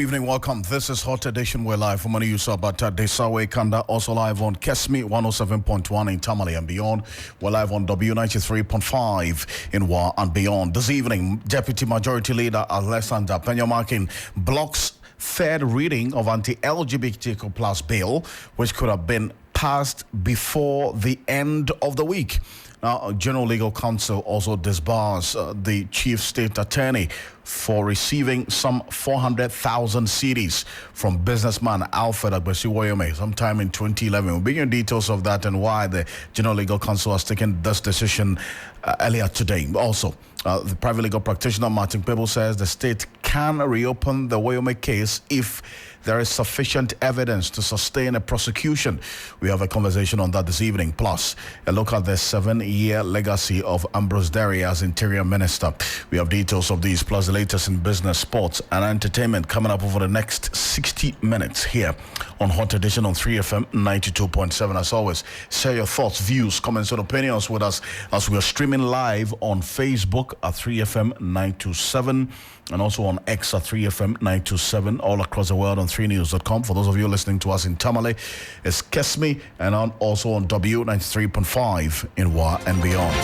evening, welcome. This is Hot Edition. We're live from Yusa Bata Desawe Kanda, also live on Kesmi 107.1 in Tamale and beyond. We're live on W93.5 in Wa and beyond. This evening, Deputy Majority Leader Alexander Penyomakin blocks third reading of anti-LGBTQ plus bill, which could have been passed before the end of the week. Now, General Legal Counsel also disbars the Chief State Attorney for receiving some 400,000 CDs from businessman Alfred Ocansey sometime in 2011. We'll bring you details of that and why the General Legal Counsel has taken this decision earlier today. Also, the private legal practitioner Martin Pebble says the state can reopen the Wayome case if there is sufficient evidence to sustain a prosecution. We have a conversation on that this evening. Plus, a look at the 7-year legacy of Ambrose Derry as Interior Minister. We have details of these, plus the latest in business, sports, and entertainment coming up over the next 60 minutes here on Hot Edition on 3FM 92.7. As always, share your thoughts, views, comments, and opinions with us as we are streaming live on Facebook at 3FM 927 and also on X at 3FM 927, all across the world on 3news.com. For those of you listening to us in Tamale, it's Kesmi, and also on W93.5 in Wa and beyond.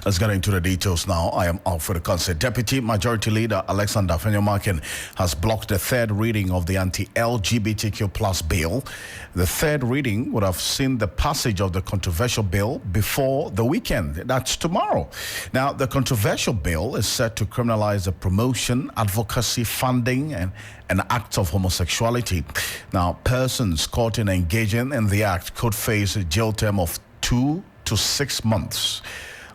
Let's get into the details now. I am Alfred Ocansey. Deputy Majority Leader Alexander Penyomakin has blocked the third reading of the anti-LGBTQ plus bill. The third reading would have seen the passage of the controversial bill before the weekend. That's tomorrow. Now, the controversial bill is set to criminalize the promotion, advocacy, funding, and acts of homosexuality. Now, persons caught in engaging in the act could face a jail term of 2 to 6 months.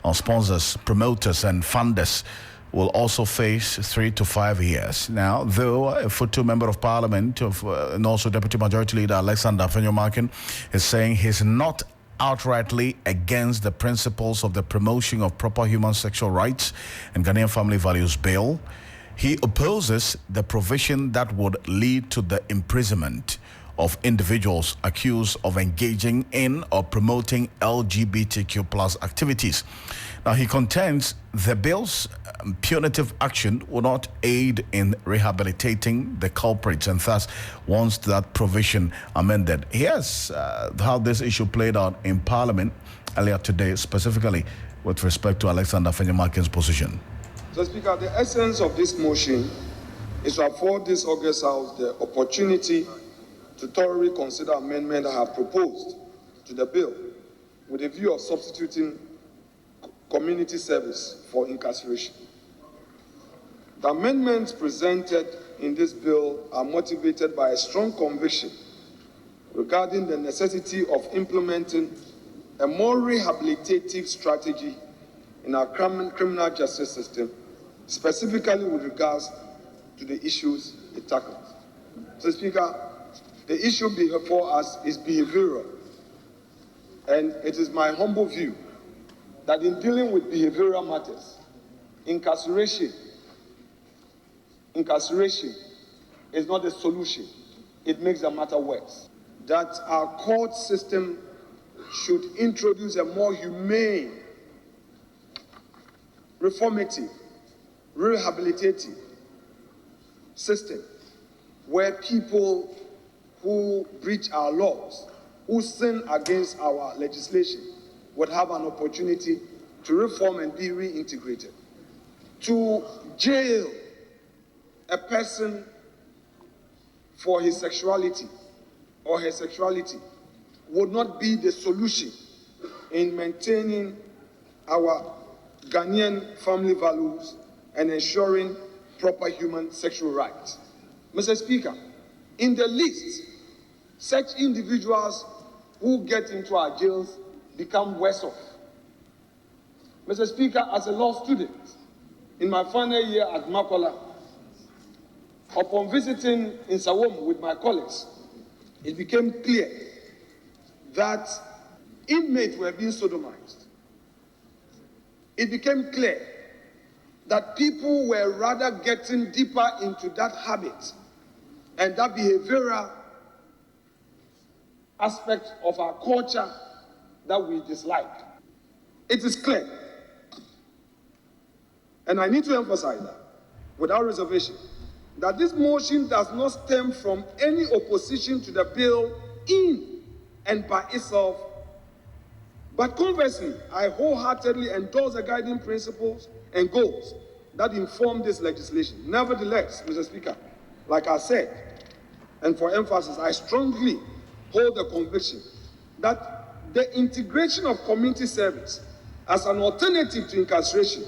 Our sponsors, promoters, and funders will also face 3 to 5 years. Now, though a Futu Member of Parliament and also Deputy Majority Leader Alexander Penyomakin is saying he's not outrightly against the principles of the promotion of proper human sexual rights and Ghanaian family values bill, he opposes the provision that would lead to the imprisonment of individuals accused of engaging in or promoting LGBTQ plus activities. Now, he contends the bill's punitive action will not aid in rehabilitating the culprits and thus wants that provision amended. Here's how this issue played out in Parliament earlier today, specifically with respect to Alexander Penyomakin's position. So, Speaker, the essence of this motion is to afford this August House the opportunity to thoroughly consider amendments I have proposed to the bill with a view of substituting community service for incarceration. The amendments presented in this bill are motivated by a strong conviction regarding the necessity of implementing a more rehabilitative strategy in our criminal justice system, specifically with regards to the issues it tackles. So, Speaker, the issue before us is behavioral, and it is my humble view that in dealing with behavioral matters, incarceration is not a solution. It makes the matter worse. That our court system should introduce a more humane, reformative, rehabilitative system where people who breach our laws, who sin against our legislation, would have an opportunity to reform and be reintegrated. To jail a person for his sexuality or her sexuality would not be the solution in maintaining our Ghanaian family values and ensuring proper human sexual rights. Mr. Speaker, in the least, such individuals who get into our jails become worse off. Mr. Speaker, as a law student, in my final year at Makola, upon visiting in Sawom with my colleagues, it became clear that inmates were being sodomized. it became clear that people were rather getting deeper into that habit and that behavioral aspect of our culture that we disliked. It is clear, and I need to emphasize that without reservation, that this motion does not stem from any opposition to the bill in and by itself, but conversely, I wholeheartedly endorse the guiding principles and goals that inform this legislation. Nevertheless, Mr. Speaker, like I said, and for emphasis, I strongly hold the conviction that the integration of community service as an alternative to incarceration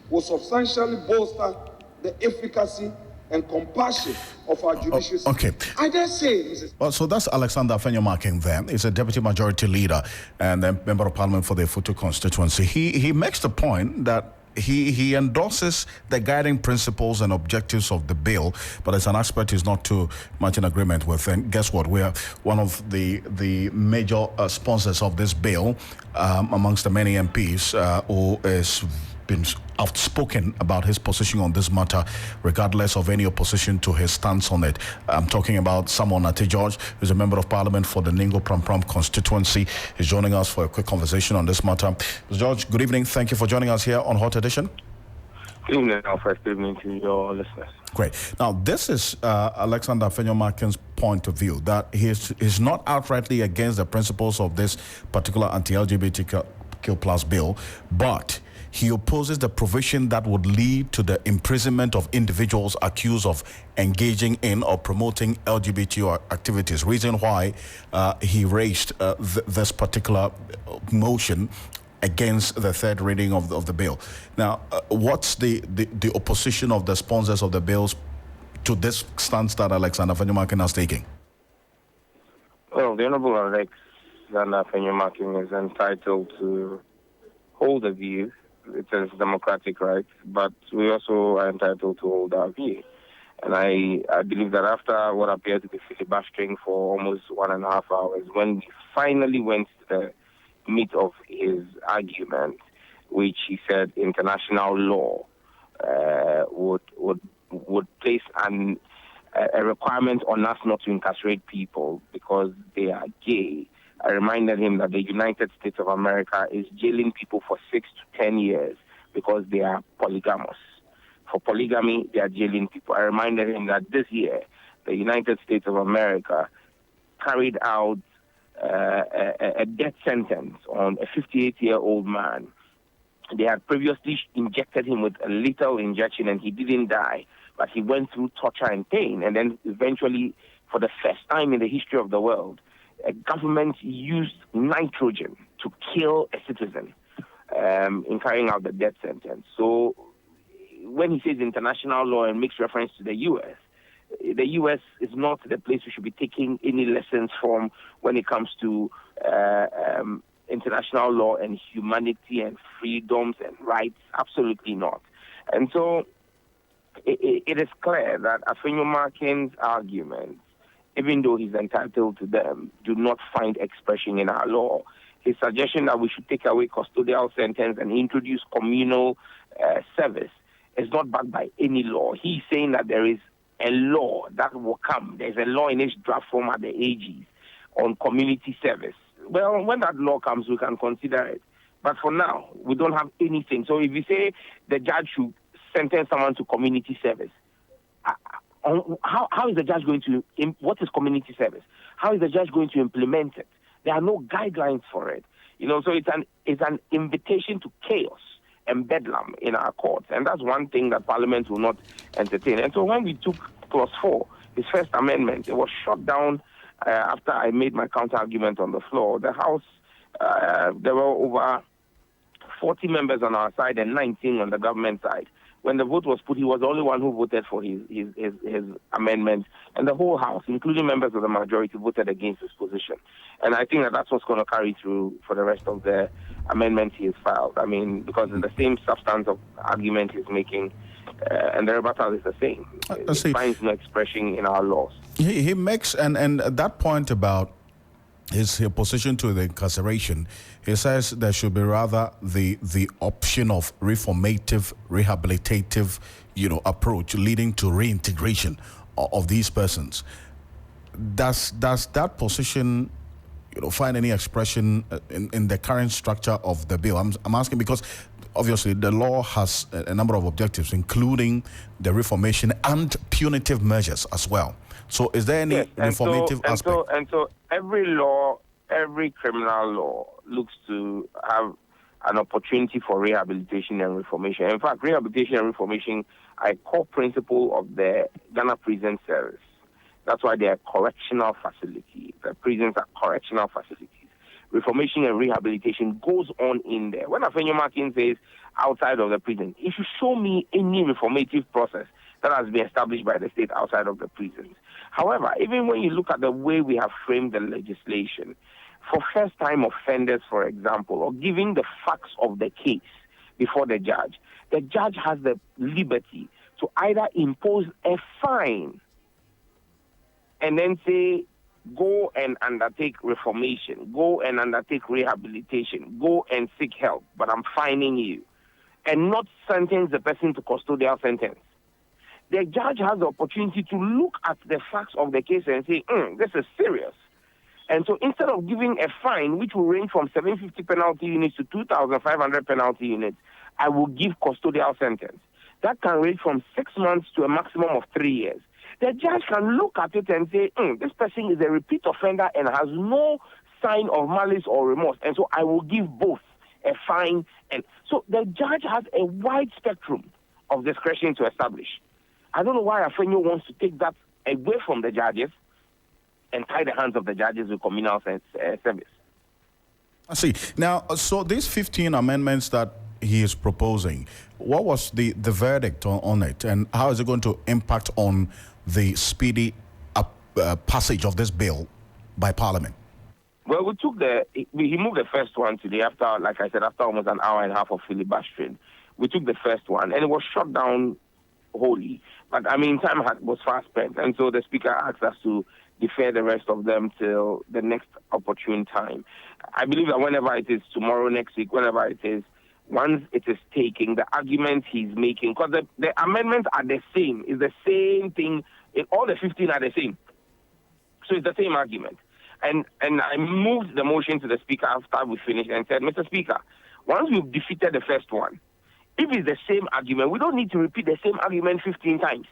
will substantially bolster the efficacy and compassion of our judicial system. Okay. I dare say, Mrs. Well, so that's Alexander Afenyo-Markin there. He's a deputy majority leader and then member of parliament for the Futu constituency. He makes the point that he endorses the guiding principles and objectives of the bill, but as an aspect he's not too much in agreement with. And guess what? We are one of the major sponsors of this bill amongst the many MPs who is been outspoken about his position on this matter, regardless of any opposition to his stance on it. I'm talking about Samuel Nate George, who's a member of parliament for the Ningo Pram constituency. He's joining us for a quick conversation on this matter. Mr. George, good evening. Thank you for joining us here on Hot Edition. Good evening, Alfred. Good evening to your listeners. Great. Now, this is Alexander Afenyo-Markin's point of view, that he's not outrightly against the principles of this particular anti-LGBTQ plus bill, but he opposes the provision that would lead to the imprisonment of individuals accused of engaging in or promoting LGBT activities. Reason why he raised this particular motion against the third reading of the bill. Now, what's the opposition of the sponsors of the bills to this stance that Alexander Afenyo-Markin is taking? Well, the Honorable Alexander Afenyo-Markin is entitled to hold a view. It's a democratic right, but we also are entitled to hold our view. And I believe that after what appeared to be filibustering for almost 1.5 hours, when we finally went to the meat of his argument, which he said international law would place a requirement on us not to incarcerate people because they are gay. I reminded him that the United States of America is jailing people for 6 to 10 years because they are polygamous. For polygamy, they are jailing people. I reminded him that this year, the United States of America carried out a death sentence on a 58-year-old man. They had previously injected him with a lethal injection and he didn't die, but he went through torture and pain. And then eventually, for the first time in the history of the world, a government used nitrogen to kill a citizen in carrying out the death sentence. So when he says international law and makes reference to the U.S., the U.S. is not the place we should be taking any lessons from when it comes to international law and humanity and freedoms and rights. Absolutely not. And so it is clear that Afenyo-Markin's arguments, even though he's entitled to them, do not find expression in our law. His suggestion that we should take away custodial sentence and introduce communal service is not backed by any law. He's saying that there is a law that will come. There's a law in its draft form at the AGs on community service. Well, when that law comes, we can consider it. But for now, we don't have anything. So if you say the judge should sentence someone to community service, how is the judge going to, what is community service? How is the judge going to implement it? There are no guidelines for it. So it's an invitation to chaos and bedlam in our courts. And that's one thing that Parliament will not entertain. And so when we took Clause 4, his first amendment, it was shot down after I made my counter-argument on the floor. The House, there were over 40 members on our side and 19 on the government side. When the vote was put, he was the only one who voted for his amendment, and the whole House, including members of the majority, voted against his position. And I think that that's what's going to carry through for the rest of the amendments he has filed. I mean, because it's the same substance of argument he's making, and the rebuttal is the same. It finds no expression in our laws. He makes, and that point about his opposition to the incarceration, he says there should be rather the option of reformative, rehabilitative, approach leading to reintegration of these persons. Does that position, find any expression in the current structure of the bill? I'm asking because obviously the law has a number of objectives, including the reformation and punitive measures as well. So is there any reformative aspect? So every law, every criminal law looks to have an opportunity for rehabilitation and reformation. In fact, rehabilitation and reformation are a core principle of the Ghana Prison Service. That's why they are correctional facilities. The prisons are correctional facilities. Reformation and rehabilitation goes on in there. When Afenyo Martin says outside of the prison, if you show me any reformative process that has been established by the state outside of the prisons. However, even when you look at the way we have framed the legislation, for first-time offenders, for example, or giving the facts of the case before the judge has the liberty to either impose a fine and then say, go and undertake reformation, go and undertake rehabilitation, go and seek help, but I'm fining you, and not sentence the person to custodial sentence. The judge has the opportunity to look at the facts of the case and say, this is serious. And so instead of giving a fine, which will range from 750 penalty units to 2,500 penalty units, I will give custodial sentence. That can range from 6 months to a maximum of 3 years. The judge can look at it and say, this person is a repeat offender and has no sign of malice or remorse. And so I will give both a fine. And so the judge has a wide spectrum of discretion to establish. I don't know why Afenyo wants to take that away from the judges and tie the hands of the judges with communal service. I see. Now, so these 15 amendments that he is proposing, what was the verdict on it, and how is it going to impact on the speedy passage of this bill by Parliament? Well, he moved the first one today after, like I said, after almost an hour and a half of filibustering. We took the first one, and it was shut down wholly. But, time was fast spent, and so the Speaker asked us to defer the rest of them till the next opportune time. I believe that whenever it is tomorrow, next week, whenever it is, once it is taking, the arguments he's making, because the amendments are the same. It's the same thing. All the 15 are the same. So it's the same argument. And I moved the motion to the Speaker after we finished and said, Mr. Speaker, once we've defeated the first one, if it's the same argument, we don't need to repeat the same argument 15 times.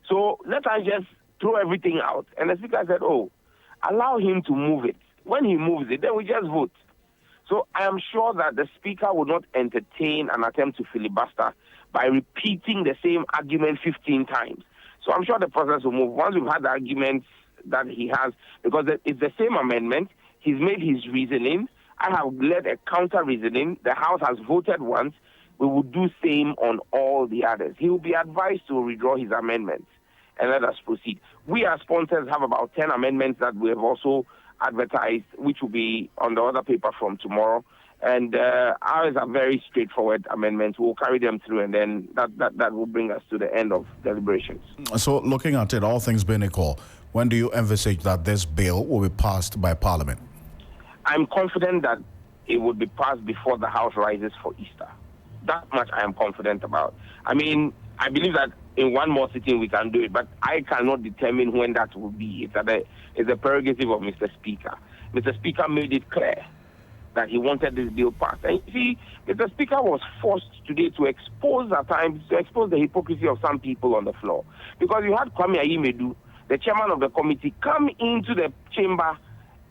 So let us just throw everything out. And the Speaker said, allow him to move it. When he moves it, then we just vote. So I am sure that the Speaker will not entertain an attempt to filibuster by repeating the same argument 15 times. So I'm sure the process will move. Once we've had the arguments that he has, because it's the same amendment, he's made his reasoning. I have led a counter reasoning. The House has voted once. We will do same on all the others. He will be advised to withdraw his amendments and let us proceed. We as sponsors have about 10 amendments that we have also advertised, which will be on the other paper from tomorrow. And ours are very straightforward amendments. We'll carry them through, and then that will bring us to the end of deliberations. So looking at it, all things being equal, when do you envisage that this bill will be passed by Parliament? I'm confident that it will be passed before the House rises for Easter. That much I am confident about. I believe that in one more sitting we can do it, but I cannot determine when that will be. It's a prerogative of Mr. Speaker. Mr. Speaker made it clear that he wanted this bill passed. And you see, Mr. Speaker was forced today to expose the hypocrisy of some people on the floor. Because you had Kwame Ayimedu, the chairman of the committee, come into the chamber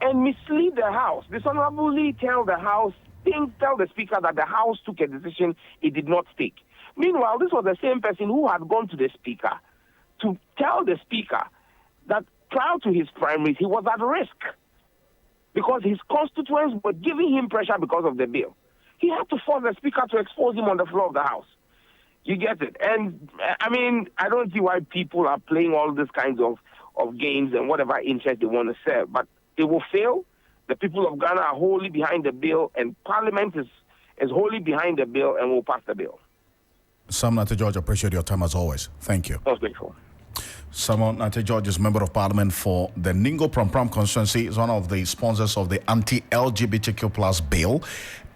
and mislead the House, dishonorably tell the Speaker that the House took a decision it did not take. Meanwhile, this was the same person who had gone to the Speaker to tell the Speaker that prior to his primaries, he was at risk because his constituents were giving him pressure because of the bill. He had to force the Speaker to expose him on the floor of the House. You get it? And, I don't see why people are playing all these kinds of games and whatever interest they want to serve. But it will fail. The people of Ghana are wholly behind the bill, and Parliament is wholly behind the bill and will pass the bill. Sam Nate George, appreciate your time as always. Thank you. Most grateful. Simon Nate George is Member of Parliament for the Ningo Pram constituency. Is one of the sponsors of the anti-LGBTQ plus bill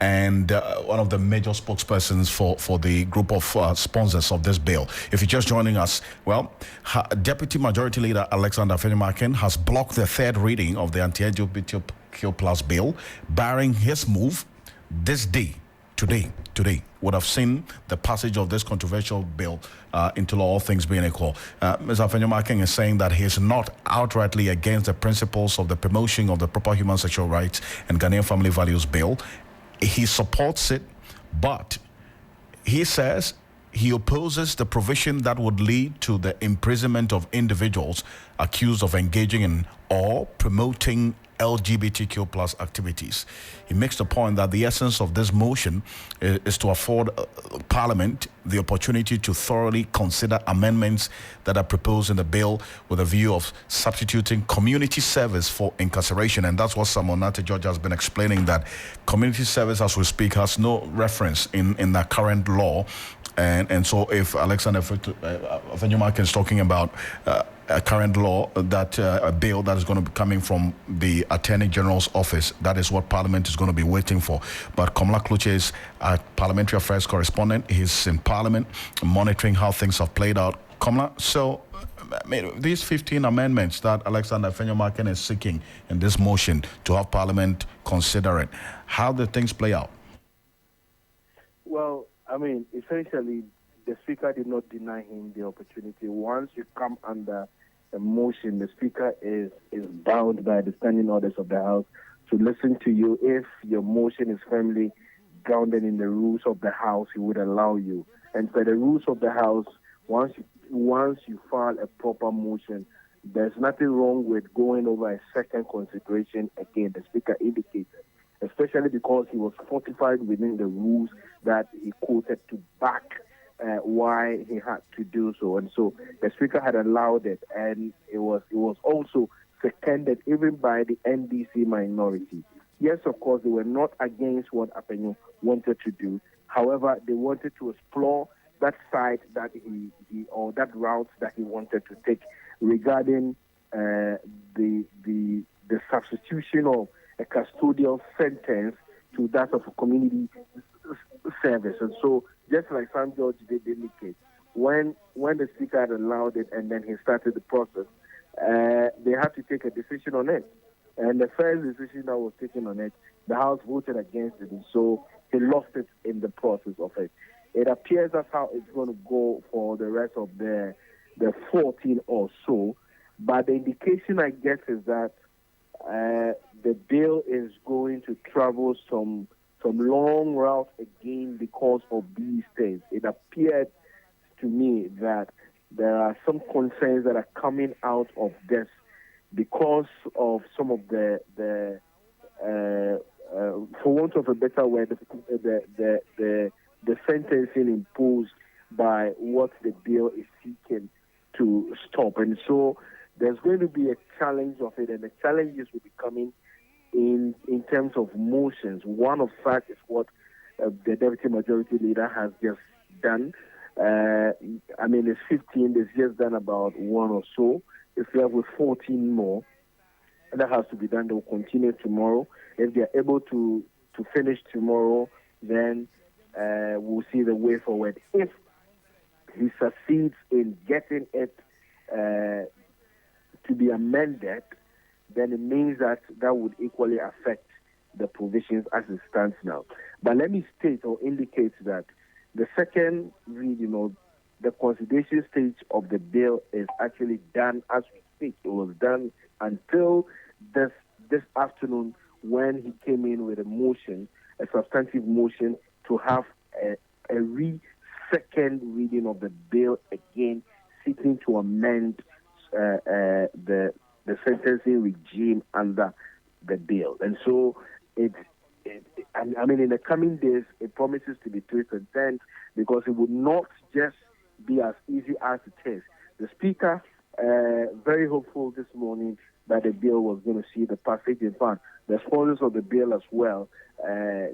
and one of the major spokespersons for the group of sponsors of this bill. If you're just joining us, well, Deputy Majority Leader Alexander Afenyomarkin has blocked the third reading of the anti-LGBTQ plus bill, barring his move this day. Today would have seen the passage of this controversial bill into law, all things being equal. Mr. Afenyomarkin is saying that he is not outrightly against the principles of the promotion of the proper human sexual rights and Ghanaian family values bill. He supports it, but he says he opposes the provision that would lead to the imprisonment of individuals accused of engaging in or promoting LGBTQ plus activities. He makes the point that the essence of this motion is to afford Parliament the opportunity to thoroughly consider amendments that are proposed in the bill with a view of substituting community service for incarceration. And that's what Simon Nate George has been explaining, that community service as we speak has no reference in the current law. And so if Alexander Afenyomarkin is talking about a current law, that a bill that is going to be coming from the Attorney General's office, that is what Parliament is going to be waiting for. But Komla Kluche is a parliamentary affairs correspondent. He's in Parliament monitoring how things have played out. Komla, so these 15 amendments that Alexander Afenyomarkin is seeking in this motion to have Parliament consider it, how do things play out? Well, I mean, essentially, the Speaker did not deny him the opportunity. Once you come under a motion, the Speaker is bound by the standing orders of the House to listen to you. If your motion is firmly grounded in the rules of the House, he would allow you. And for the rules of the House, once you file a proper motion, there's nothing wrong with going over a second consideration again, the Speaker indicated, especially because he was fortified within the rules that he quoted to back why he had to do so. And so the Speaker had allowed it, and it was also seconded even by the NDC minority. Yes, of course, they were not against what Afenyo wanted to do. However, they wanted to explore that side that he or that route that he wanted to take regarding the substitution of a custodial sentence to that of a community service. And so, just like Sam George did indicate, when the Speaker had allowed it and then he started the process, they had to take a decision on it. And the first decision that was taken on it, the House voted against it, and so he lost it in the process of it. It appears that's how it's going to go for the rest of the 14 or so. But the indication, I guess, is that the bill is going to travel some long route again because of these things. It appeared to me that there are some concerns that are coming out of this because of some of the for want of a better word, the sentencing imposed by what the bill is seeking to stop. And so there's going to be a challenge of it, and the challenges will be coming in terms of motions. One of such is what the Deputy Majority Leader has just done. I mean, it's 15, they've just done about one or so. If we have with 14 more, that has to be done. They will continue tomorrow. If they are able to finish tomorrow, then we'll see the way forward. If he succeeds in getting it to be amended, then it means that would equally affect the provisions as it stands now. But let me state or indicate that the second reading of the consideration stage of the bill is actually done as we speak. It was done until this afternoon when he came in with a substantive motion to have a second reading of the bill again, seeking to amend the sentencing regime under the bill. And so I mean, in the coming days, it promises to be twist and turns because it would not just be as easy as it is. The Speaker, very hopeful this morning that the bill was going to see the passage. In fact, the sponsors of the bill as well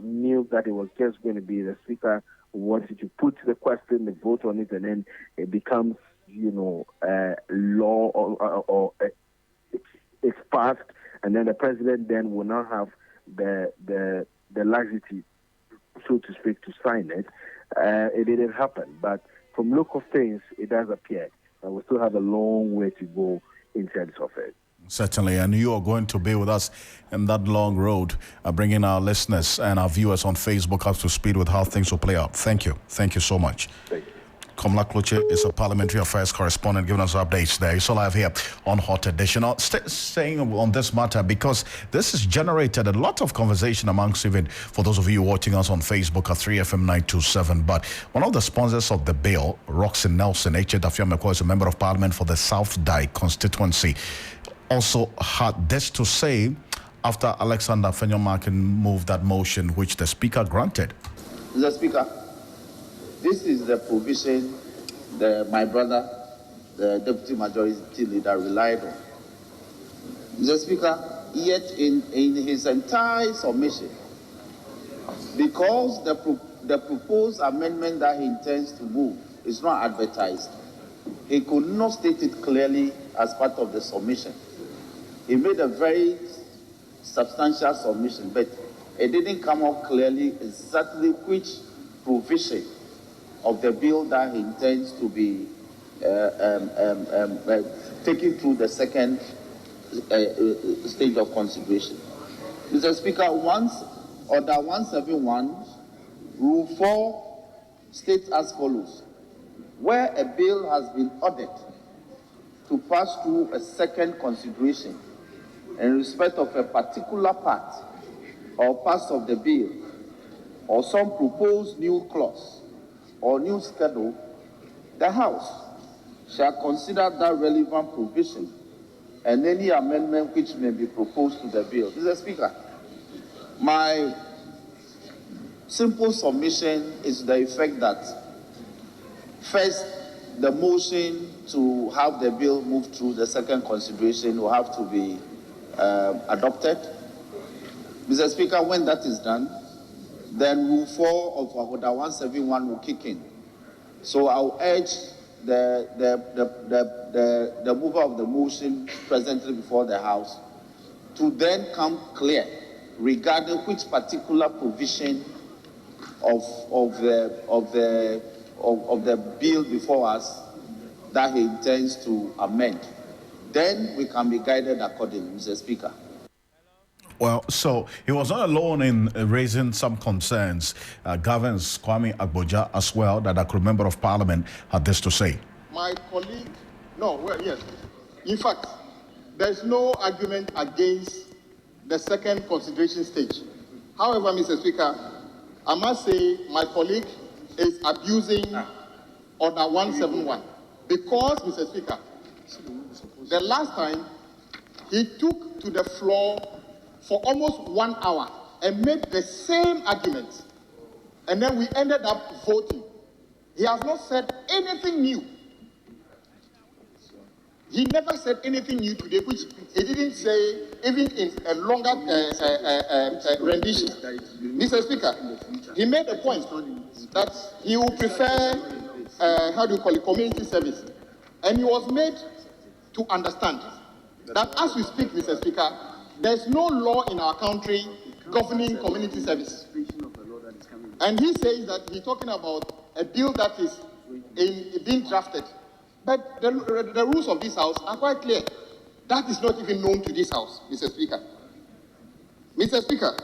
knew that it was just going to be the Speaker who wanted to put the question, the vote on it, and then it becomes law or it's passed, and then the president then will not have the laxity, so to speak, to sign it. It didn't happen, but from look of things, it does appear that we still have a long way to go in terms of it. Certainly, and you are going to be with us in that long road, bringing our listeners and our viewers on Facebook up to speed with how things will play out. Thank you. Thank you so much. Thank you. Komla Kloche is a parliamentary affairs correspondent giving us updates there. So live here on Hot Edition. Staying on this matter because this has generated a lot of conversation amongst even for those of you watching us on Facebook at 3FM927. But one of the sponsors of the bill, Roxy Nelson, H.A. Dafiameko, is a member of parliament for the South Dye constituency, also had this to say after Alexander Fenyomakin moved that motion which the speaker granted. Mr. Speaker, this is the provision my brother, the Deputy Majority Leader, relied on. Mr. Speaker, yet in his entire submission, because the proposed amendment that he intends to move is not advertised, he could not state it clearly as part of the submission. He made a very substantial submission, but it didn't come out clearly exactly which provision of the bill that he intends to be taken through the second stage of consideration. Mr. Speaker, once Order 171, Rule 4 states as follows: where a bill has been ordered to pass through a second consideration in respect of a particular part or parts of the bill or some proposed new clause or new schedule, the House shall consider that relevant provision and any amendment which may be proposed to the bill. Mr. Speaker, my simple submission is the effect that first, the motion to have the bill move through the second consideration will have to be adopted. Mr. Speaker, when that is done, then Rule 4 of Order 171 will kick in. So I'll urge the mover of the motion presently before the House to then come clear regarding which particular provision of the bill before us that he intends to amend. Then we can be guided accordingly, Mr. Speaker. Well, so he was not alone in raising some concerns. Governs Kwame Agboja as well, that a member of parliament had this to say. My colleague, yes. In fact, there's no argument against the second consideration stage. However, Mr. Speaker, I must say my colleague is abusing Order 171 because, Mr. Speaker, the last time he took to the floor for almost 1 hour and made the same arguments, and then we ended up voting. He has not said anything new. He never said anything new today, which he didn't say even in a longer rendition. Mr. Speaker, he made a point that he would prefer, community service. And he was made to understand that as we speak, Mr. Speaker, there's no law in our country governing community service. And he says that he's talking about a bill that is being drafted. But the rules of this House are quite clear. That is not even known to this House, Mr. Speaker. Mr. Speaker,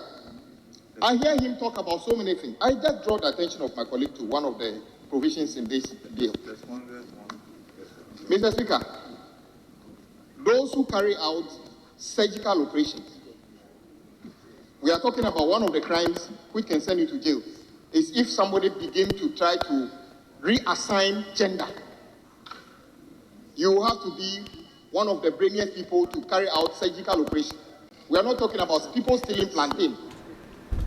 I hear him talk about so many things. I just draw the attention of my colleague to one of the provisions in this bill. Mr. Speaker, those who carry out surgical operations, we are talking about one of the crimes which can send you to jail, is if somebody begins to try to reassign gender. You have to be one of the brilliant people to carry out surgical operation. We are not talking about people stealing plantain.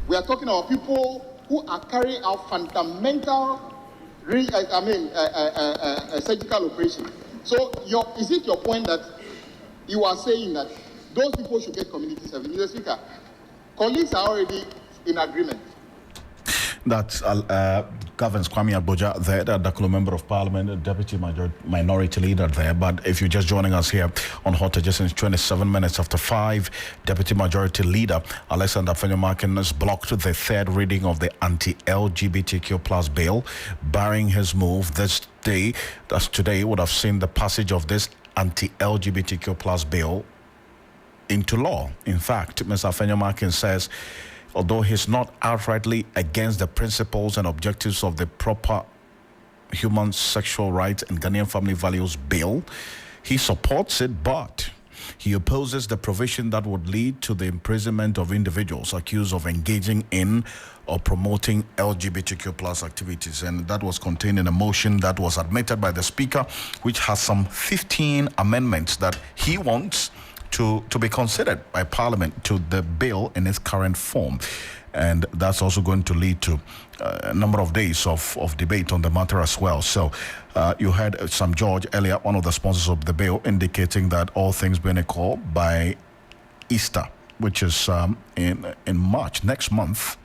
We are talking about people who are carrying out fundamental surgical operation. So is it your point that you are saying that those people should get community service? Mr. Speaker, colleagues are already in agreement. That's governs Kwame Agboja there, the Dakulo Member of Parliament, Deputy Minority Leader there. But if you're just joining us here on Hot Edition, 27 minutes after 5, Deputy Majority Leader Alexander Afenyo-Markin has blocked the third reading of the anti-LGBTQ plus bill, barring his move this day. That's today would have seen the passage of this anti-LGBTQ plus bill into law. In fact, Mr. Afenyo-Markin says, although he's not outrightly against the principles and objectives of the proper human sexual rights and Ghanaian family values bill, he supports it, but he opposes the provision that would lead to the imprisonment of individuals accused of engaging in or promoting LGBTQ plus activities. And that was contained in a motion that was admitted by the Speaker, which has some 15 amendments that he wants to be considered by Parliament to the bill in its current form. And that's also going to lead to a number of days of debate on the matter as well. So you heard Sam George earlier, one of the sponsors of the bill, indicating that all things being equal by Easter, which is in March next month,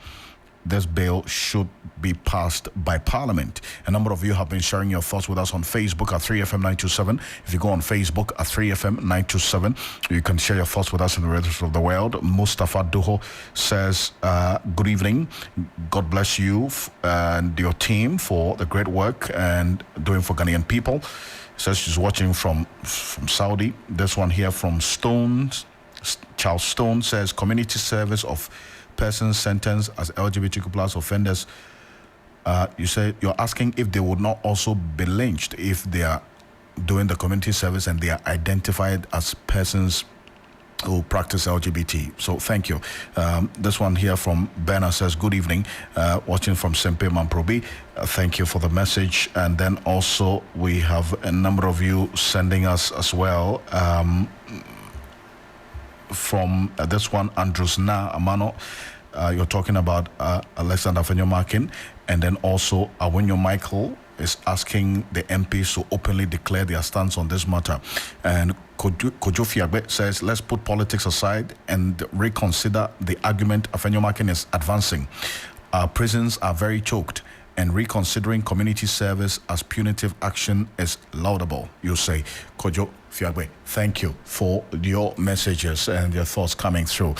this bill should be passed by Parliament. A number of you have been sharing your thoughts with us on Facebook at 3FM927. If you go on Facebook at 3FM927, you can share your thoughts with us in the rest of the world. Mustafa Duho says, good evening. God bless you and your team for the great work and doing for Ghanaian people. Says she's watching from Saudi. This one here from Stones. Charles Stone says, community service of persons sentenced as LGBTQ plus offenders. You say you're asking if they would not also be lynched if they are doing the community service and they are identified as persons who practice LGBT. So thank you. This one here from Bernard says, good evening, watching from Sempe Mamprobi. Thank you for the message. And then also we have a number of you sending us as well. From this one, Andrews Na Amano, you're talking about Alexander Afenyo-Markin, and then also Awenyo Michael is asking the MPs to openly declare their stance on this matter. And Kojo Fiagbe says, let's put politics aside and reconsider the argument Afenyo-Markin is advancing. Our prisons are very choked, and reconsidering community service as punitive action is laudable, you say. Kojo Fiagbe, thank you for your messages and your thoughts coming through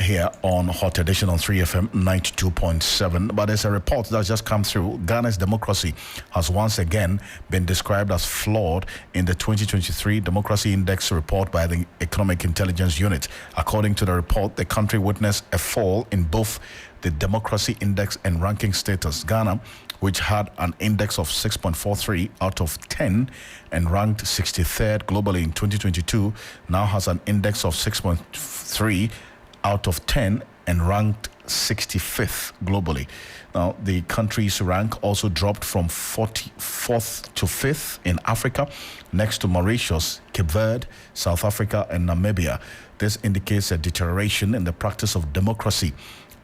here on Hot Edition on 3FM 92.7. But there's a report that's just come through. Ghana's democracy has once again been described as flawed in the 2023 Democracy Index report by the Economic Intelligence Unit. According to the report, the country witnessed a fall in both the Democracy Index and ranking status. Ghana, which had an index of 6.43 out of 10 and ranked 63rd globally in 2022, now has an index of 6.3 out of 10 and ranked 65th globally. Now, the country's rank also dropped from 44th to 5th in Africa, next to Mauritius, Cape Verde, South Africa, and Namibia. This indicates a deterioration in the practice of democracy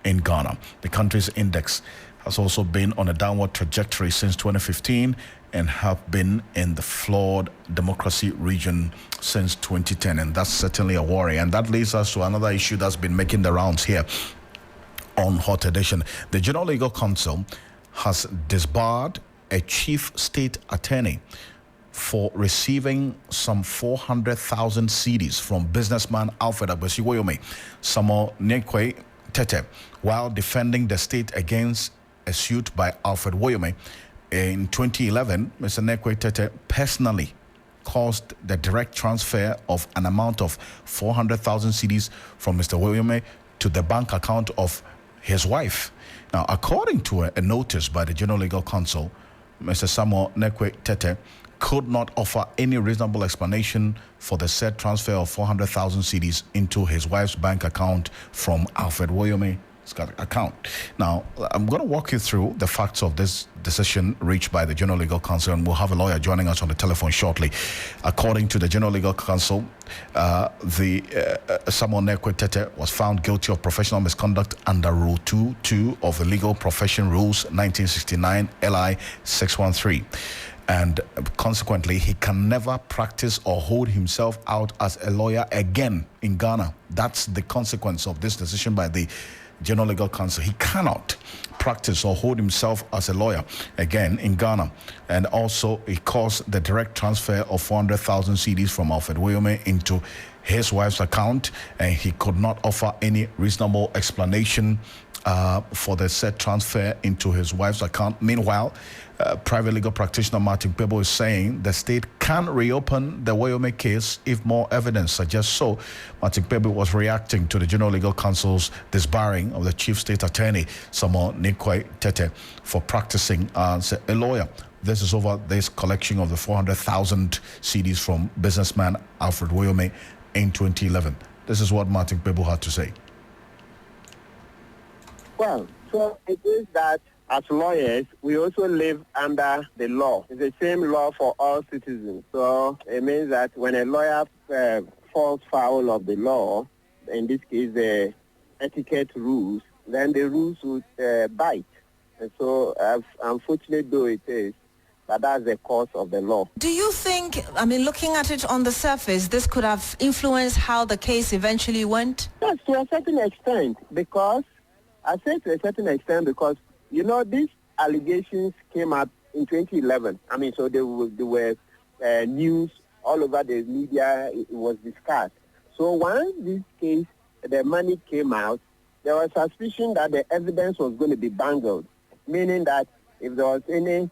in Ghana. The country's index has also been on a downward trajectory since 2015 and have been in the flawed democracy region since 2010. And that's certainly a worry. And that leads us to another issue that's been making the rounds here on Hot Edition. The General Legal Counsel has disbarred a chief state attorney for receiving some 400,000 cedis from businessman Alfred Ocansey, Samo Nekwe Tete, while defending the state against a suit by Alfred Woyome. In 2011, Mr. Nekwe Tete personally caused the direct transfer of an amount of 400,000 cedis from Mr. Woyome to the bank account of his wife. Now, according to a notice by the General Legal Counsel, Mr. Samuel Nekwe Tete could not offer any reasonable explanation for the said transfer of 400,000 cedis into his wife's bank account from Alfred Woyome's account. Now, I'm going to walk you through the facts of this decision reached by the General Legal Counsel, and we'll have a lawyer joining us on the telephone shortly. According to the General Legal Counsel, Samuel Nekwe Tete was found guilty of professional misconduct under Rule 2.2 of the Legal Profession Rules 1969 LI 613. And consequently, he can never practice or hold himself out as a lawyer again in Ghana. That's the consequence of this decision by the General Legal Counsel. He cannot practice or hold himself as a lawyer again in Ghana. And also, it caused the direct transfer of 400,000 cedis from Alfred Ocansey into his wife's account, and he could not offer any reasonable explanation for the said transfer into his wife's account. Meanwhile, private legal practitioner Martin Pebo is saying the state can reopen the Ocansey case if more evidence suggests so. Martin Pebo was reacting to the General Legal Counsel's disbarring of the Chief State Attorney, Samuel Nekwai Tete, for practicing as a lawyer. This is over this collection of the 400,000 cedis from businessman Alfred Ocansey in 2011. This is what Martin Pebo had to say. Well, so it is that as lawyers, we also live under the law. It's the same law for all citizens. So it means that when a lawyer falls foul of the law, in this case the etiquette rules, then the rules would bite. And so unfortunate though it is, but that's the course of the law. Do you think, looking at it on the surface, this could have influenced how the case eventually went? Yes, to a certain extent, because I say to a certain extent because, these allegations came up in 2011. So there were news all over the media, it was discussed. So once this case, the money came out, there was suspicion that the evidence was going to be bungled, meaning that if there was any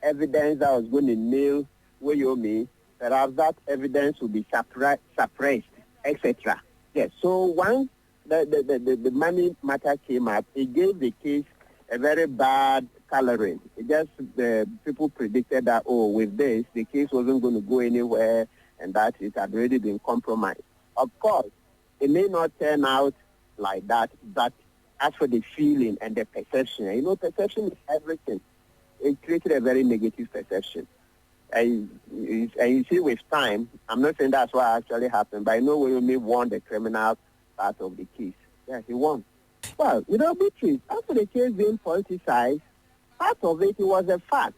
evidence that was going to nail Ocansey, perhaps that evidence would be suppressed, etc. Yes, so once the money matter came up, it gave the case a very bad coloring. It just people predicted that, with this, the case wasn't going to go anywhere and that it had already been compromised. Of course, it may not turn out like that, but as for the feeling and the perception, perception is everything. It created a very negative perception. And you see with time, I'm not saying that's what actually happened, but I know Ocansey won the criminal part of the case. Yes, he won. Well, Beatrice, after the case being politicized, part of it was a fact,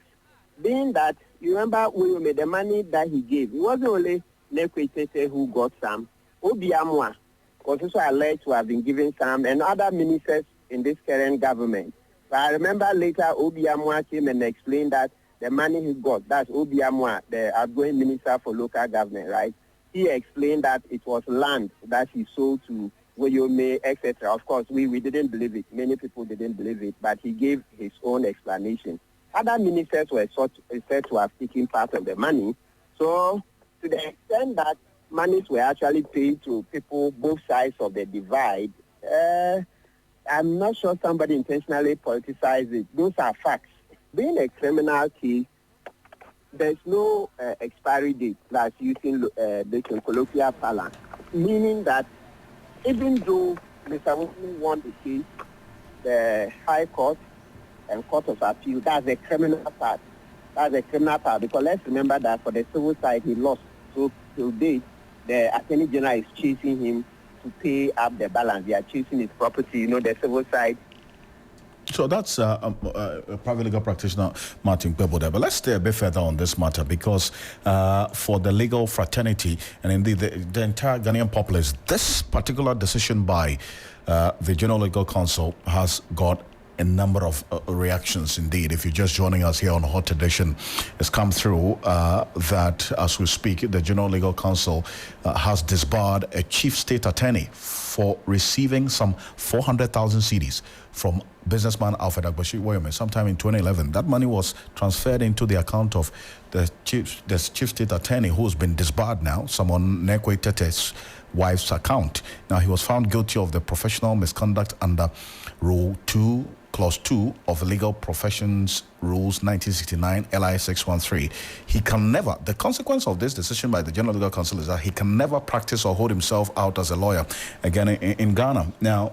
being that, you remember Ocansey, the money that he gave, it wasn't only Nekwai Tete who got some. Obiamwa was also alleged to have been given some, and other ministers in this current government. But I remember later Obiamwa came and explained that the money he got, that's Obiamwa, the outgoing minister for local government, right? He explained that it was land that he sold to Ocansey, etc. Of course, we didn't believe it. Many people didn't believe it, but he gave his own explanation. Other ministers were said to have taken part of the money. So to the extent that monies were actually paid to people both sides of the divide, I'm not sure somebody intentionally politicized it. Those are facts. Being a criminal case, there's no expiry date, that's using this in colloquial parlance, meaning that even though Mr. Ocansey won the case, the High Court and Court of Appeal, that's the criminal part. That's the criminal part, because let's remember that for the civil side, he lost. So till date, the Attorney General is chasing him to pay up the balance. They are chasing his property, the civil side. So that's private legal practitioner Martin Pebo there. But let's stay a bit further on this matter, because for the legal fraternity and indeed the entire Ghanaian populace, this particular decision by the General Legal Counsel has got a number of reactions indeed. If you're just joining us here on Hot Edition, it's come through that as we speak, the General Legal Counsel has disbarred a chief state attorney for receiving some 400,000 cedis from businessman Alfred Ocansey sometime in 2011. That money was transferred into the account of the chief state attorney, who's been disbarred now, someone Nekwai Tete's wife's account. Now, he was found guilty of the professional misconduct under Rule 2, Clause 2 of the Legal Professions Rules 1969, LI 613. He can never, the consequence of this decision by the General Legal Counsel is that he can never practice or hold himself out as a lawyer again in Ghana. Now,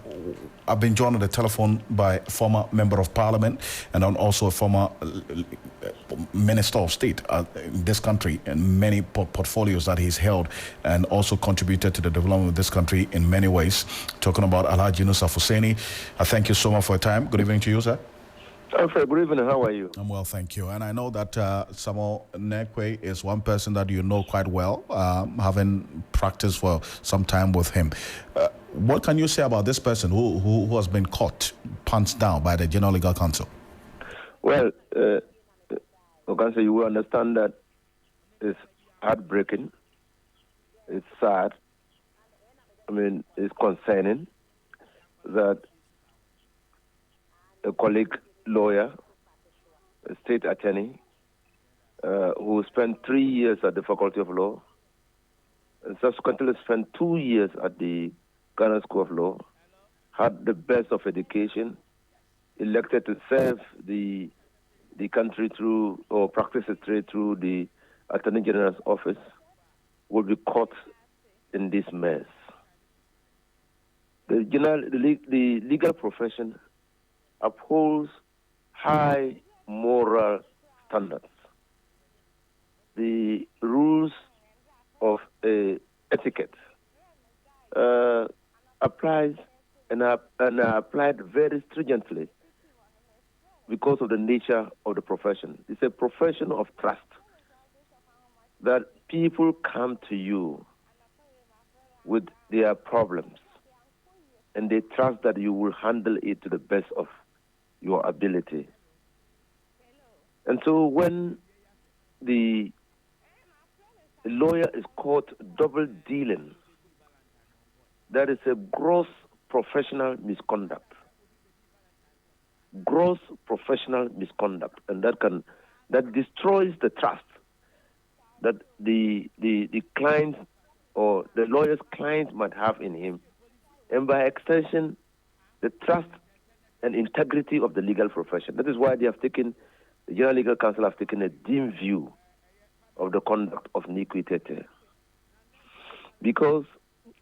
I've been joined on the telephone by a former member of parliament and also a former minister of state in this country, and many portfolios that he's held, and also contributed to the development of this country in many ways. Talking about Alhaji Yunus Afuseni. I thank you so much for your time. Good evening to you, sir. Alfred, good evening. How are you? I'm well, thank you. And I know that Samuel Nekwe is one person that you know quite well, having practiced for some time with him. What can you say about this person who has been caught, pants down by the General Legal Counsel? Well, Ocansey, you will understand that it's heartbreaking. It's sad. I mean, it's concerning that a colleague lawyer, a state attorney, who spent 3 years at the Faculty of Law and subsequently spent 2 years at the Ghana School of Law, had the best of education, elected to serve the country through, or practice it through the Attorney General's office, will be caught in this mess. The legal profession upholds high moral standards. The rules of etiquette applies and are applied very stringently because of the nature of the profession. It's a profession of trust, that people come to you with their problems and they trust that you will handle it to the best of your ability. And so when the lawyer is caught double dealing, that is a gross professional misconduct. Gross professional misconduct, and that destroys the trust that the client or the lawyer's client might have in him, and by extension, the trust and integrity of the legal profession. That is why the General Legal Counsel have taken a dim view of the conduct of Nikwe Tete. Because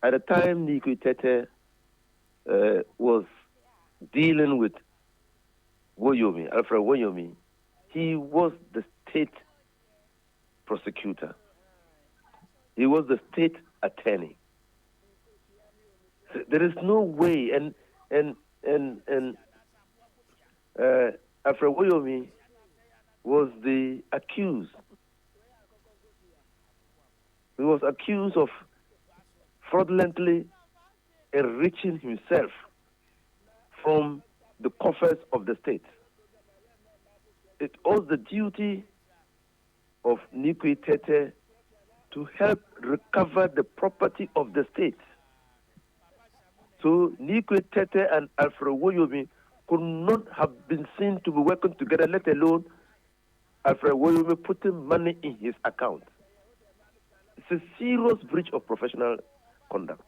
at the time Nikwe Tete was dealing with Alfred Woyomi, he was the state prosecutor. He was the state attorney. There is no way, and Alfred Woyomi was the accused. He was accused of fraudulently enriching himself from the coffers of the state. It was the duty of Nikwe Tete to help recover the property of the state. So Nikwe Tete and Alfred Woyomi could not have been seen to be working together, let alone Alfred Woyomi putting money in his account. It's a serious breach of professional conduct.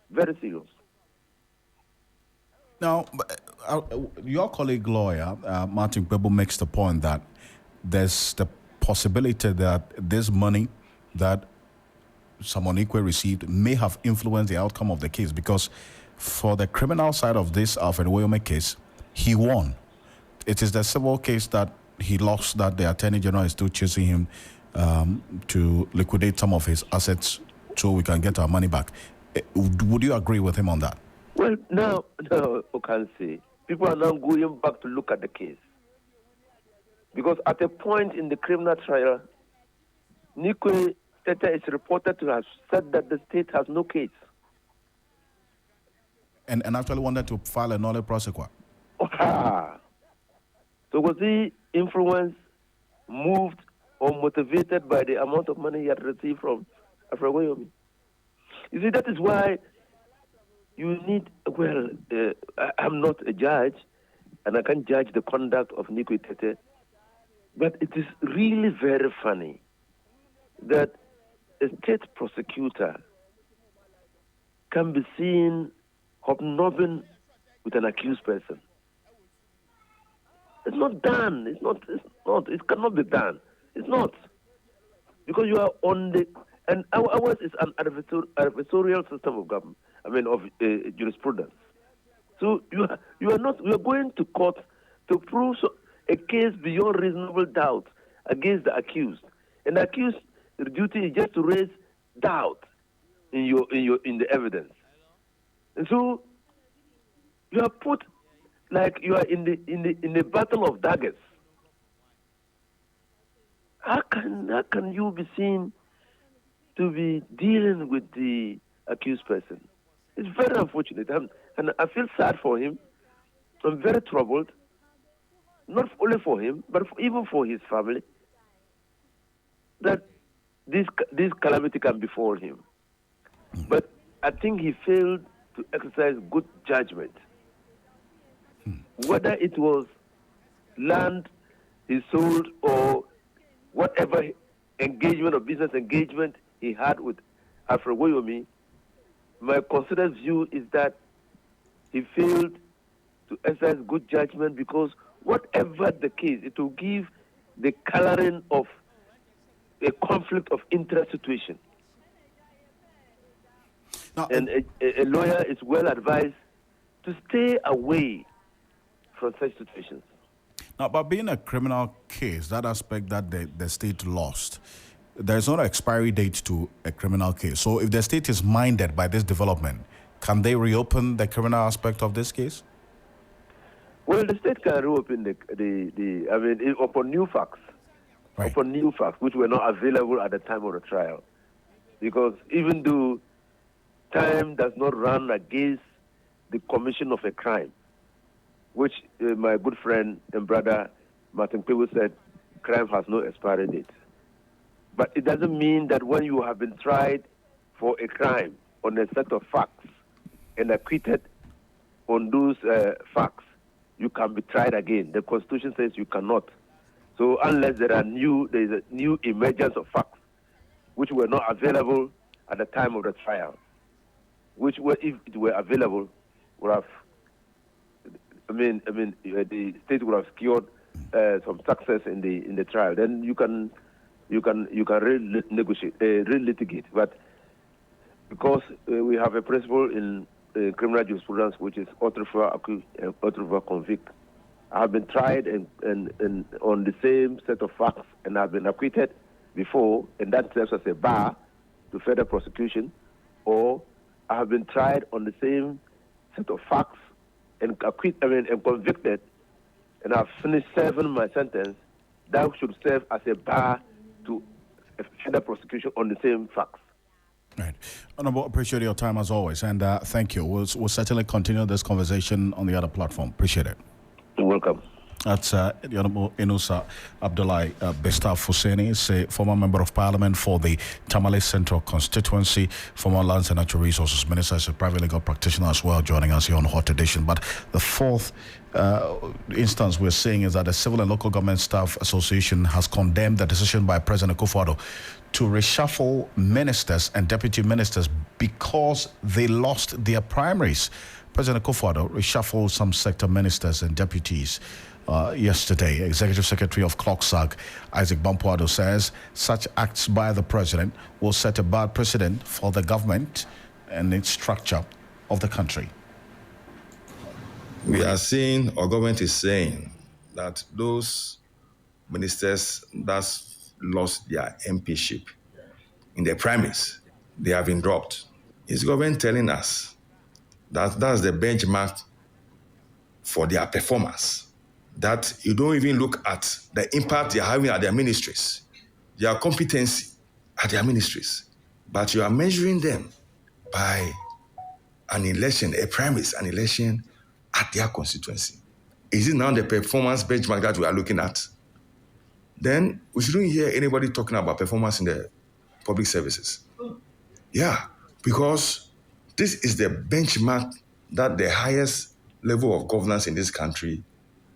Very serious. Now, your colleague lawyer, Martin Kwebo, makes the point that there's the possibility that this money that Samuel Nikwe received may have influenced the outcome of the case, because for the criminal side of this Alfred Woyomi case, he won. It is the civil case that he lost, that the Attorney General is still chasing him to liquidate some of his assets so we can get our money back. Would you agree with him on that? Well, now, Ocansey, people are now going back to look at the case. Because at a point in the criminal trial, Nikwe Tete is reported to have said that the state has no case. And actually wanted to file a nolle prosequi. So was he influenced, moved, or motivated by the amount of money he had received from Alfred Woyomi? You see, that is why you need, I'm not a judge, and I can't judge the conduct of Nikwe Tete, but it is really very funny that a state prosecutor can be seen hobnobbing with an accused person. It's not done. It cannot be done. It's not. Because you are on the, and ours is an adversarial system of government, of jurisprudence. So we are going to court to prove a case beyond reasonable doubt against the accused. And the accused, the duty is just to raise doubt in the evidence. And so you have put like you are in the battle of daggers. How can you be seen to be dealing with the accused person? It's very unfortunate, and I feel sad for him. I'm very troubled, not only for him, but even for his family, that this calamity can befall him. But I think he failed to exercise good judgment. Whether it was land he sold or whatever engagement or business engagement he had with Alfred Ocansey, my considered view is that he failed to exercise good judgment, because whatever the case, it will give the coloring of a conflict of interest situation. Now, and a lawyer is well advised to stay away from such situations. Now, but being a criminal case, that aspect that the state lost, there's not an expiry date to a criminal case. So if the state is minded by this development, can they reopen the criminal aspect of this case? Well, the state can reopen upon new facts. Right. Upon new facts, which were not available at the time of the trial. Because even though time does not run against the commission of a crime, which my good friend and brother Martin Kwewu said, crime has no expiry date. But it doesn't mean that when you have been tried for a crime on a set of facts and acquitted on those facts, you can be tried again. The Constitution says you cannot. So unless there is a new emergence of facts which were not available at the time of the trial, which were, if it were available, would have, the state would have secured some success in the trial. Then you can negotiate, litigate. But because we have a principle in criminal jurisprudence, which is autrefois acquis and autrefois convict. I have been tried and on the same set of facts, and I've been acquitted before, and that serves as a bar to further prosecution. Or I have been tried on the same set of facts and convicted, and I've finished serving my sentence. That should serve as a bar to further prosecution on the same facts. Right. Honorable, appreciate your time as always, and thank you. We'll certainly continue this conversation on the other platform. Appreciate it. You're welcome. That's the Honorable Inusa Abdullahi Bestaf Hussaini, is a former member of parliament for the Tamale Central constituency, former Lands and Natural Resources Minister, is a private legal practitioner as well, joining us here on Hot Edition. But the fourth instance we're seeing is that the Civil and Local Government Staff Association has condemned the decision by President Akufo-Addo to reshuffle ministers and deputy ministers because they lost their primaries. President Akufo-Addo reshuffled some sector ministers and deputies yesterday. Executive Secretary of CLOCSAG, Isaac Bampoado, says such acts by the president will set a bad precedent for the government and its structure of the country. We are seeing, our government is saying, that those ministers that lost their MPship in their primaries, they have been dropped. Is government telling us that that's the benchmark for their performance? That you don't even look at the impact they're having at their ministries, their competency at their ministries, but you are measuring them by an election, a primaries, an election at their constituency. Is it now the performance benchmark that we are looking at? Then we shouldn't hear anybody talking about performance in the public services. Yeah, because this is the benchmark that the highest level of governance in this country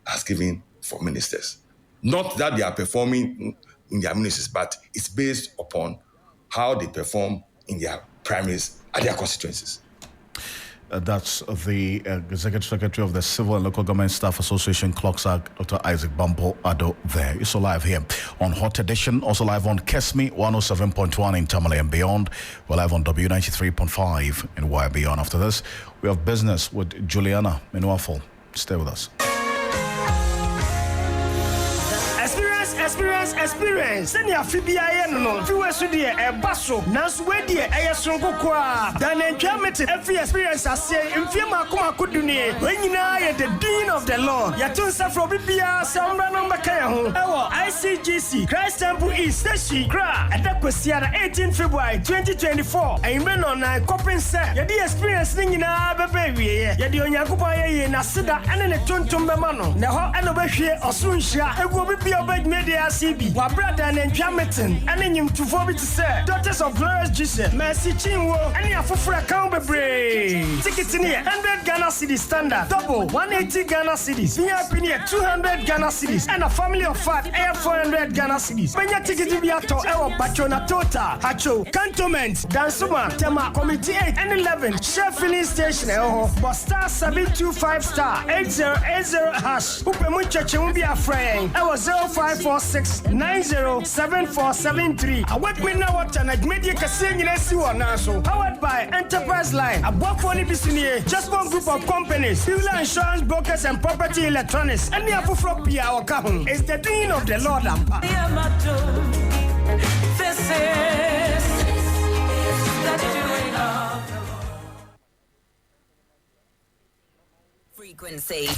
has given for ministers. Not that they are performing in their ministries, but it's based upon how they perform in their primaries at their constituencies. That's the Executive Secretary of the Civil and Local Government Staff Association, CLOCSAG, Dr. Isaac Bampoado there. It's so live here on Hot Edition, also live on Kesmi 107.1 in Tamale and beyond. We're live on W93.5 in Y beyond. After this, we have business with Juliana Menuafo. Stay with us. Experience once experience. Senior Fibia no fewer studio a basso, Nanswedia, a Sonkoqua, than enjoyment every experience I say in Fiama Kuma Kuduni, when you know the Dean of the Lord. Yatunsa from Bibia, Sambra number Kayahu, our ICGC, Christ Temple East, Seshi, Kra, at the Kwesiana 18 February 2024. I mean on a coping set. Yadi experience in our baby, Yadi on Yakupa, Nasida, and a Tuntum Bamano. Now, I know here or soon shall it will be a big media CB, while brother and Jameton, and then you to form it to say, Daughters of Glorious Jesus, Mercy Chinwo, and your for account brain. Tickets in here, 100 Ghana City standard, double 180 Ghana Cities, VIP near 200 Ghana Cities, and a family of 5 air 400 Ghana Cities. When you ticket to be at our Bachona Tota, Hacho, Cantonment, Dansuma, Tema, Committee 8 and 11, Share Filling Station, but star 725 star 8080 hash. Upemucha Chimumbia Frame, I was 0546 907473. I work with now what an media casino in SU Naso, powered by Enterprise Line, a work for Nibisinia, just one group of companies, civil insurance brokers and property electronics, and the Afufropia or Kahun is the Dean of the Lord Ampa. This is the doing of frequency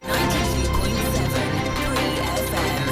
92.7 FM.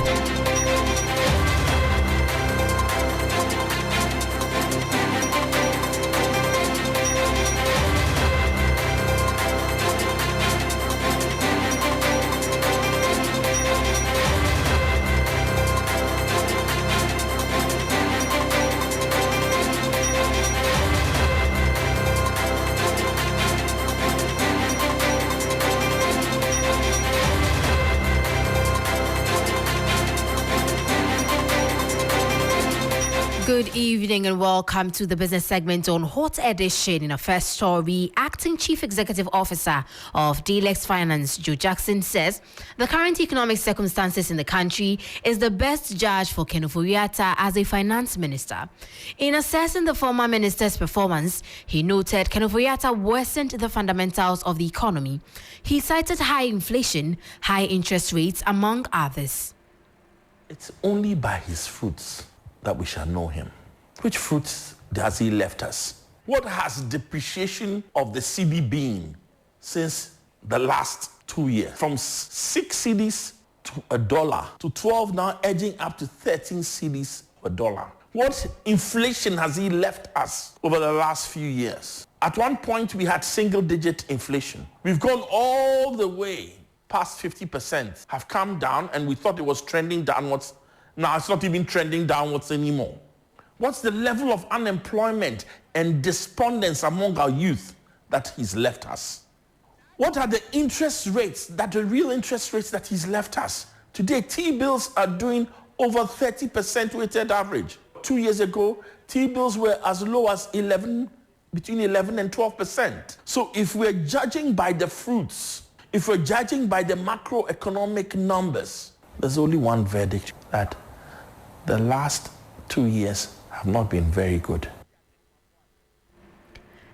Good evening and welcome to the business segment on Hot Edition. In our first story, Acting Chief Executive Officer of Delex Finance, Joe Jackson, says the current economic circumstances in the country is the best judge for Ken Ofori-Atta as a finance minister. In assessing the former minister's performance, he noted Ken Ofori-Atta worsened the fundamentals of the economy. He cited high inflation, high interest rates, among others. It's only by his fruits that we shall know him. Which fruits has he left us? What has depreciation of the cedi been since the last 2 years? From 6 cedis to $1 to 12 now, edging up to 13 cedis per dollar. What inflation has he left us over the last few years? At one point, we had single-digit inflation. We've gone all the way past 50%, have come down, and we thought it was trending downwards. Now it's not even trending downwards anymore. What's the level of unemployment and despondence among our youth that he's left us? What are the interest rates, the real interest rates that he's left us? Today, T-bills are doing over 30% weighted average. 2 years ago, T-bills were as low as between 11 and 12%. So if we're judging by the fruits, if we're judging by the macroeconomic numbers, there's only one verdict, that the last 2 years have not been very good.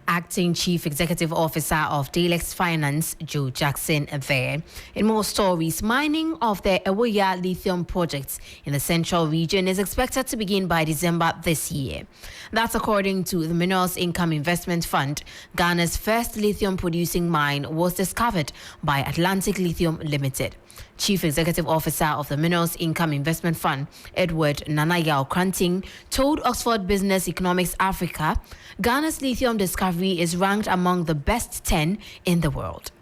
Acting Chief Executive Officer of Delex Finance, Joe Jackson, there. In more stories, mining of the Ewoya lithium projects in the central region is expected to begin by December this year. That's according to the Minerals Income Investment Fund. Ghana's first lithium producing mine was discovered by Atlantic Lithium Limited. Chief Executive Officer of the Minerals Income Investment Fund, Edward Nanayao Kranting, told Oxford Business Economics Africa, Ghana's lithium discovery is ranked among the best 10 in the world.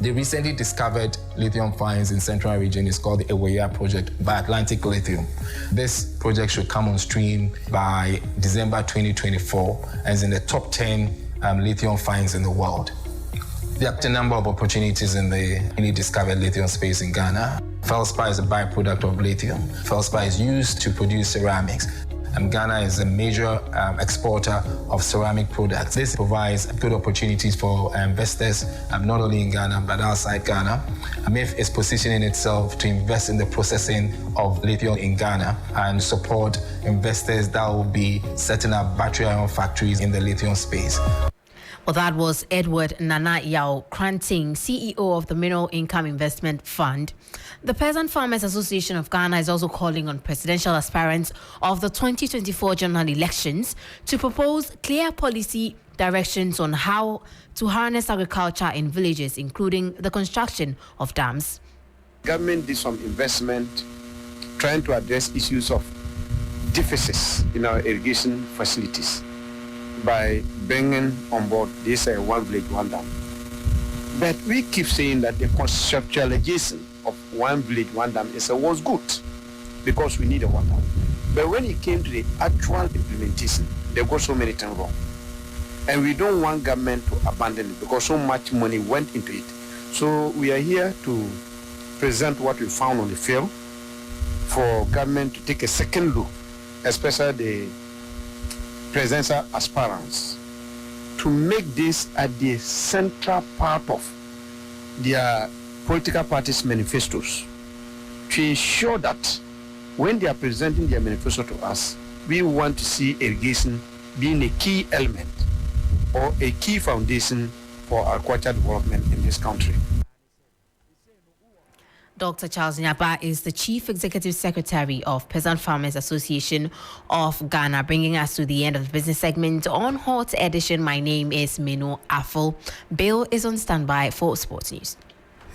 The recently discovered lithium finds in central region is called the Ewoya project by Atlantic Lithium. This project should come on stream by December 2024 and is in the top 10 lithium finds in the world. There are a number of opportunities in the newly discovered lithium space in Ghana. Feldspar is a byproduct of lithium. Feldspar is used to produce ceramics. Ghana is a major exporter of ceramic products. This provides good opportunities for investors, not only in Ghana, but outside Ghana. MIF is positioning itself to invest in the processing of lithium in Ghana and support investors that will be setting up battery ion factories in the lithium space. Well, that was Edward Nana Yao Kranting, CEO of the Mineral Income Investment Fund. The Peasant Farmers Association of Ghana is also calling on presidential aspirants of the 2024 general elections to propose clear policy directions on how to harness agriculture in villages, including the construction of dams. Government did some investment trying to address issues of deficits in our irrigation facilities by bringing on board this one village, one dam. But we keep saying that the conceptualization of one village, one dam was good because we need a water. But when it came to the actual implementation, there got so many things wrong. And we don't want government to abandon it because so much money went into it. So we are here to present what we found on the field for government to take a second look, especially the presidential aspirants, to make this at the central part of their political parties' manifestos, to ensure that when they are presenting their manifesto to us, we want to see irrigation being a key element or a key foundation for agricultural development in this country. Dr. Charles Nyapa is the Chief Executive Secretary of Peasant Farmers Association of Ghana, bringing us to the end of the business segment on Hot Edition. My name is Menu Afol. Bill is on standby for sports news.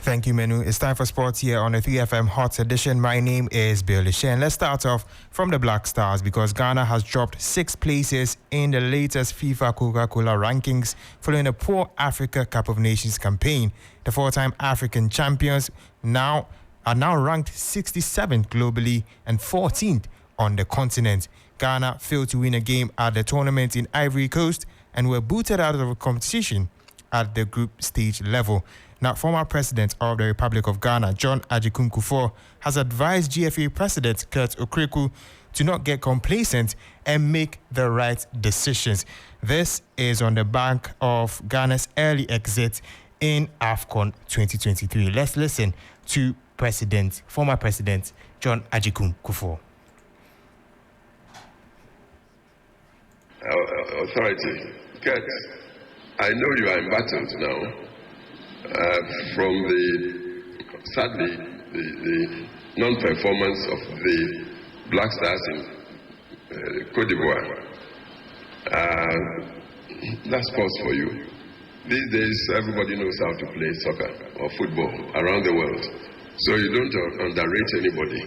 Thank you, Menu. It's time for sports here on the 3FM Hot Edition. My name is Bill Lishen. Let's start off from the Black Stars because Ghana has dropped 6 places in the latest FIFA Coca-Cola rankings following a poor Africa Cup of Nations campaign. The 4-time African champions are now ranked 67th globally and 14th on the continent. Ghana failed to win a game at the tournament in Ivory Coast and were booted out of the competition at the group stage level. Now, former President of the Republic of Ghana, John Agyekum Kufuor, has advised GFA President Kurt Okraku to not get complacent and make the right decisions. This is on the back of Ghana's early exit in AFCON 2023. Let's listen to former President John Agyekum Kufuor. Authority, Kurt, I know you are in battles now. From sadly, the non-performance of the Black Stars in Cote d'Ivoire. That's pause for you. These days, everybody knows how to play soccer or football around the world. So you don't underrate anybody.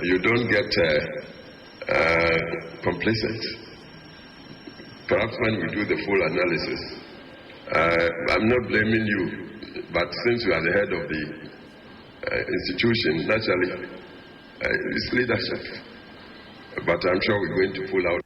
You don't get complacent. Perhaps when we do the full analysis, I'm not blaming you. But since you are the head of the institution, naturally, it's leadership. But I'm sure we're going to pull out.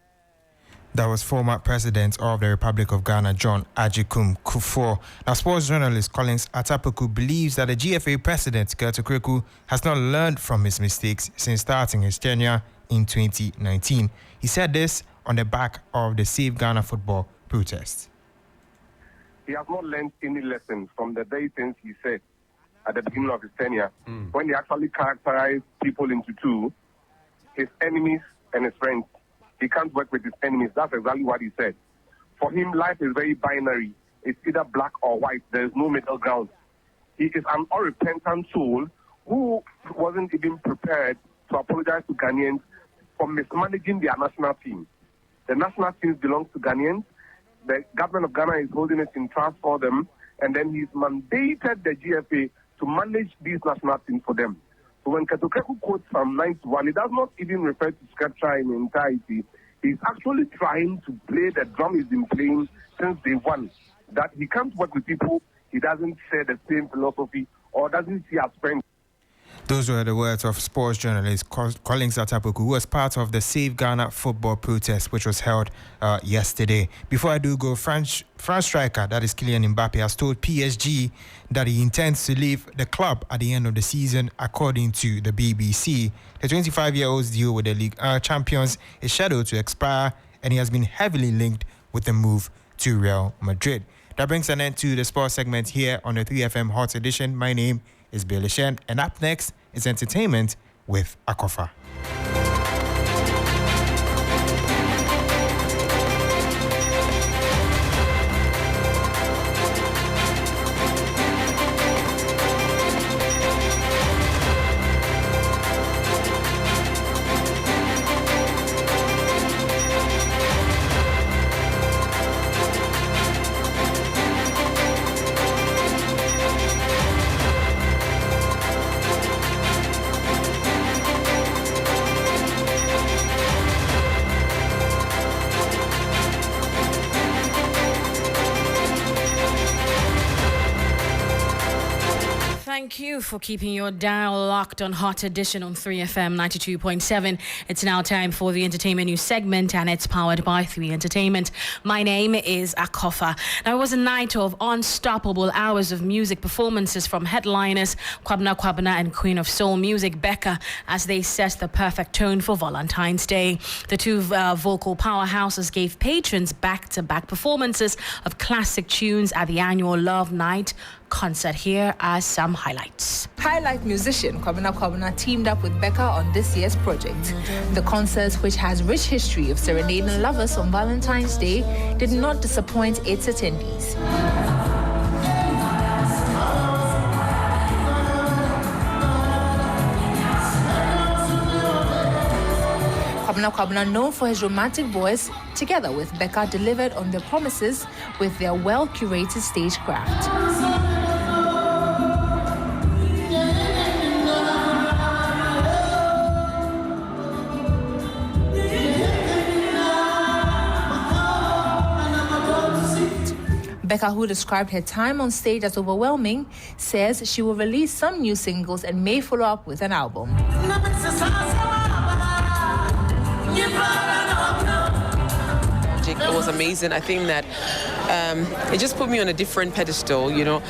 That was former President of the Republic of Ghana, John Agyekum Kufuor. Now, sports journalist Collins Atapoku believes that the GFA President, Kurt Okraku, has not learned from his mistakes since starting his tenure in 2019. He said this on the back of the Save Ghana Football protest. He has not learned any lessons from the very things he said at the beginning of his tenure, when he actually characterized people into two, his enemies and his friends. He can't work with his enemies. That's exactly what he said. For him, life is very binary. It's either black or white. There is no middle ground. He is an unrepentant soul who wasn't even prepared to apologize to Ghanaians for mismanaging their national team. The national teams belongs to Ghanaians. The government of Ghana is holding it in trust for them, and then he's mandated the GFA to manage these national teams for them. So when Katokeku quotes Psalm 91, he does not even refer to scripture in entirety. He's actually trying to play the drum he's been playing since day one, that he can't work with people he doesn't share the same philosophy or doesn't see as friends. Those were the words of sports journalist Collins Atapoku, who was part of the Save Ghana Football protest, which was held yesterday. Before I do go, France striker, that is Kylian Mbappe, has told PSG that he intends to leave the club at the end of the season, according to the BBC. The 25-year-old's deal with the league champions is scheduled to expire, and he has been heavily linked with the move to Real Madrid. That brings an end to the sports segment here on the 3FM Hot Edition. My name is Bill Lishen, and up next is entertainment with Akofa. you for keeping your dial locked on Hot Edition on 3FM 92.7. It's now time for the entertainment news segment, and it's powered by 3 Entertainment. My name is Akofa. Now, it was a night of unstoppable hours of music performances from headliners Kwabena and Queen of Soul Music Becca as they set the perfect tone for Valentine's Day. The two vocal powerhouses gave patrons back-to-back performances of classic tunes at the annual Love Night concert. Here are some highlights. Highlight musician Kwabena teamed up with Becca on this year's project. The concert, which has rich history of serenading lovers on Valentine's Day, did not disappoint its attendees. Kwabena, known for his romantic voice, together with Becca, delivered on their promises with their well-curated stagecraft. Becca, who described her time on stage as overwhelming, says she will release some new singles and may follow up with an album. It was amazing. I think that it just put me on a different pedestal, you know.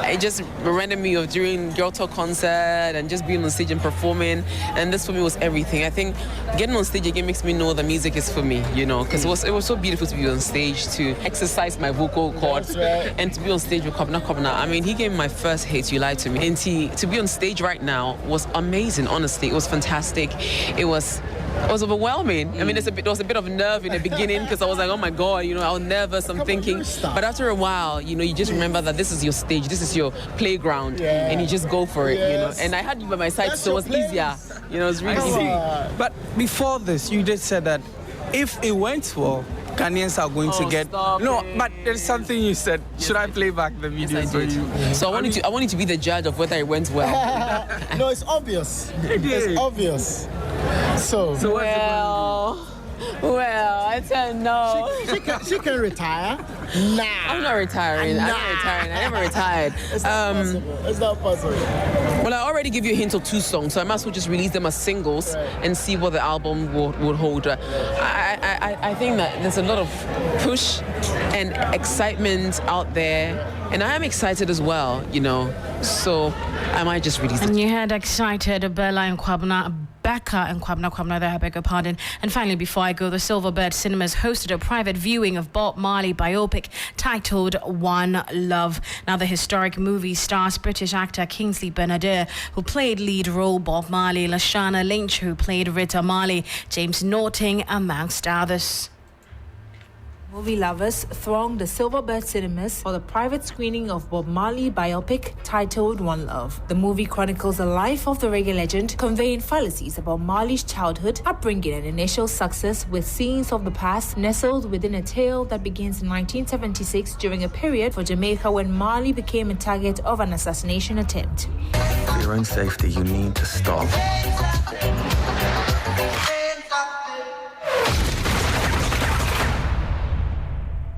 It just reminded me of during Girl Talk concert and just being on stage and performing, and this for me was everything. I think getting on stage again makes me know that music is for me, you know, because it was so beautiful to be on stage, to exercise my vocal cords, and to be on stage with Kwabena. I mean, he gave me my first hit, You Lied to Me, and to be on stage right now was amazing, honestly. It was fantastic. It was overwhelming. I mean, there was a bit of nerve in the beginning because I was like, oh my God, you know, I was nervous, I'm thinking. But after a while, you know, you just remember that this is your stage, this is your playground, and you just go for it, you know. And I had you by my side, so it was easier. You know, it was really easy. But before this, you did say that if it went well, Ghanaians are going to get but there's something you said. Should I play back the video for you? So I want you to be the judge of whether it went well. No, it's obvious. It's obvious. So well, I don't know. She can retire. Nah. I'm not retiring. I'm not retiring. I never retired. It's not possible. It's not possible. Well, I already give you a hint of 2 songs, so I might as well just release them as singles and see what the album would hold. I think that there's a lot of push and excitement out there, and I am excited as well, you know. So I might just release it. And you had excited Bella and Kwabena. Becca and Kwabena there, I beg your pardon. And finally, before I go, the Silverbird Cinemas hosted a private viewing of Bob Marley biopic titled One Love. Now, the historic movie stars British actor Kingsley Ben-Adir, who played lead role Bob Marley, Lashana Lynch, who played Rita Marley, James Norton, amongst others. Movie lovers thronged the Silverbird Cinemas for the private screening of Bob Marley biopic titled One Love. The movie chronicles the life of the reggae legend, conveying fallacies about Marley's childhood, upbringing and initial success, with scenes of the past nestled within a tale that begins in 1976 during a period for Jamaica when Marley became a target of an assassination attempt. For your own safety, you need to stop.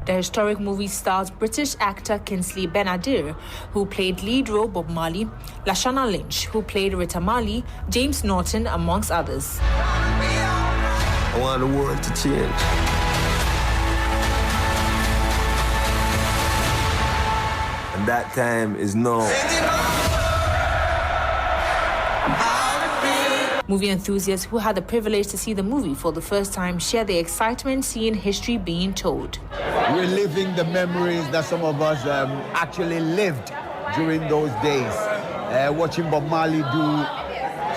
The historic movie stars British actor Kingsley Ben-Adir, who played lead role Bob Marley, Lashana Lynch, who played Rita Marley, James Norton, amongst others. I want the world to change. And that time is now. Movie enthusiasts who had the privilege to see the movie for the first time share their excitement seeing history being told. We're living the memories that some of us actually lived during those days. Watching Bob Marley do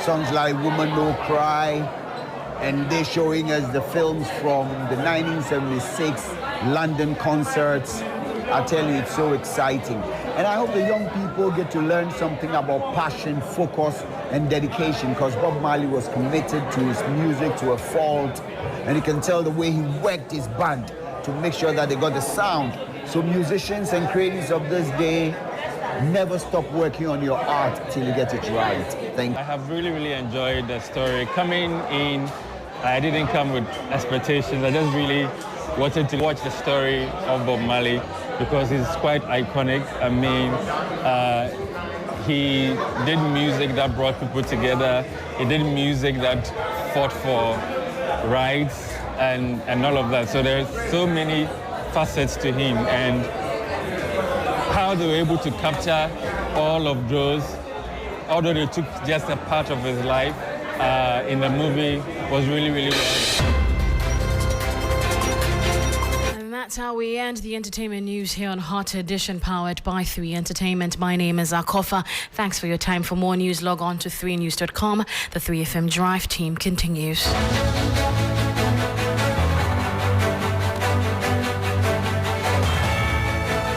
songs like Woman No Cry, and they're showing us the films from the 1976 London concerts. I tell you, it's so exciting. And I hope the young people get to learn something about passion, focus, and dedication, because Bob Marley was committed to his music to a fault, and you can tell the way he worked his band to make sure that they got the sound. So musicians and creatives of this day, never stop working on your art till you get it right. Thank you. I have really enjoyed the story. Coming in, I didn't come with expectations. I just really wanted to watch the story of Bob Marley because it's quite iconic. I mean, He did music that brought people together. He did music that fought for rights and all of that. So there's so many facets to him, and how they were able to capture all of those, although they took just a part of his life in the movie, was really, really well. That's how we end the entertainment news here on Hot Edition, powered by 3 Entertainment. My name is Akofa. Thanks for your time. For more news, log on to 3news.com. The 3FM Drive team continues.